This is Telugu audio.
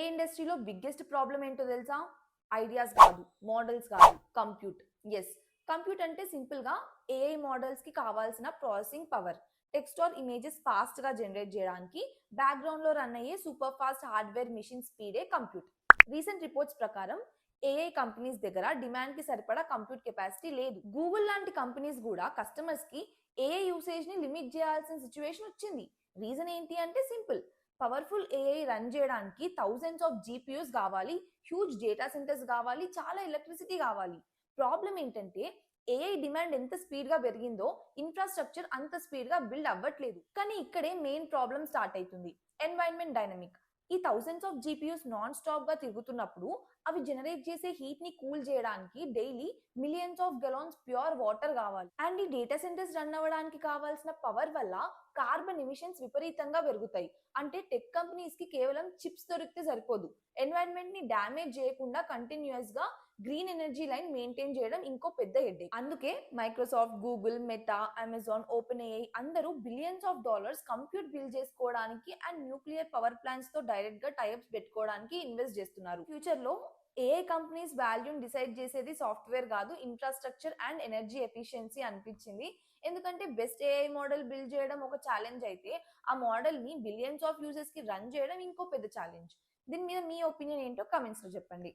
ఇండస్ట్రీలో బిగ్గెస్ట్ ప్రాబ్లం ఏంటో తెలుసా? ఐడియాస్ కాదు, మోడల్స్ కాదు, కంప్యూట్. ఎస్, కంప్యూట్ అంటే సింపుల్గా ఏఐ మోడల్స్కి కావాల్సిన processing power. Text or images ఫాస్ట్గా జనరేట్ చేయడానికి బ్యాక్గ్రౌండ్లో రన్ అయ్యే సూపర్ ఫాస్ట్ హార్డ్వేర్ మిషన్ స్పీడే కంప్యూట్. రీసెంట్ రిపోర్ట్స్ ప్రకారం ఏఐ కంపెనీస్ దగ్గర డిమాండ్కి సరిపడా కంప్యూట్ కెపాసిటీ లేదు. గూగుల్ లాంటి కంపెనీస్ కూడా కస్టమర్స్కి ఏఐ యూసేజ్ని లిమిట్ చేయాల్సిన సిచ్యువేషన్ వచ్చింది. రీజన్ ఏంటి అంటే సింపుల్. పవర్ఫుల్ ఏఐ రన్ చేయడానికి థౌజండ్స్ ఆఫ్ జీపీయూస్ కావాలి, హ్యూజ్ డేటా సెంటర్స్ కావాలి, చాలా ఎలక్ట్రిసిటీ కావాలి. ప్రాబ్లం ఏంటంటే ఏఐ డిమాండ్ ఎంత స్పీడ్ గా పెరిగిందో ఇన్ఫ్రాస్ట్రక్చర్ అంత స్పీడ్ గా బిల్డ్ అవ్వట్లేదు. కానీ ఇక్కడే మెయిన్ ప్రాబ్లం స్టార్ట్ అవుతుంది. Environment dynamic. ఈ thousands of GPUs non stop గా తిరుగుతున్నప్పుడు అవి జనరేట్ చేసే హీట్ ని కూల్ చేయడానికి daily millions of gallons pure water కావాలి. అండ్ ఈ డేటా సెంటర్స్ రన్ అవ్వడానికి కావాల్సిన పవర్ వల్ల కార్బన్ ఎమిషన్స్ విపరీతంగా పెరుగుతాయి. అంటే టెక్ కంపెనీస్ కి కేవలం చిప్స్ దొరికితే సరిపోదు, ఎన్వైరన్మెంట్ ని డ్యామేజ్ చేయకుండా కంటిన్యూస్ గా గ్రీన్ ఎనర్జీ లైన్ మెయింటైన్ చేయడం ఇంకో పెద్ద హెడ్ఏక్. అందుకే Microsoft, Google, Meta, Amazon, open AI అందరూ billions of dollars compute build చేసుకోవడానికి అండ్ న్యూక్లియర్ పవర్ ప్లాంట్స్ తో డైరెక్ట్ గా టైప్స్ పెట్టుకోవడానికి ఇన్వెస్ట్ చేస్తున్నారు. ఫ్యూచర్ లో ఏఐ కంపెనీస్ వాల్యూని డిసైడ్ చేసేది సాఫ్ట్వేర్ కాదు, ఇన్ఫ్రాస్ట్రక్చర్ అండ్ ఎనర్జీ ఎఫిషియన్సీ అనిపించింది. ఎందుకంటే బెస్ట్ ఏఐ మోడల్ బిల్డ్ చేయడం ఒక ఛాలెంజ్ అయితే ఆ మోడల్ ని బిలియన్స్ ఆఫ్ యూజర్స్ కి రన్ చేయడం ఇంకో పెద్ద ఛాలెంజ్. దీని మీద మీ ఒపీనియన్ ఏంటో కమెంట్స్ లో చెప్పండి.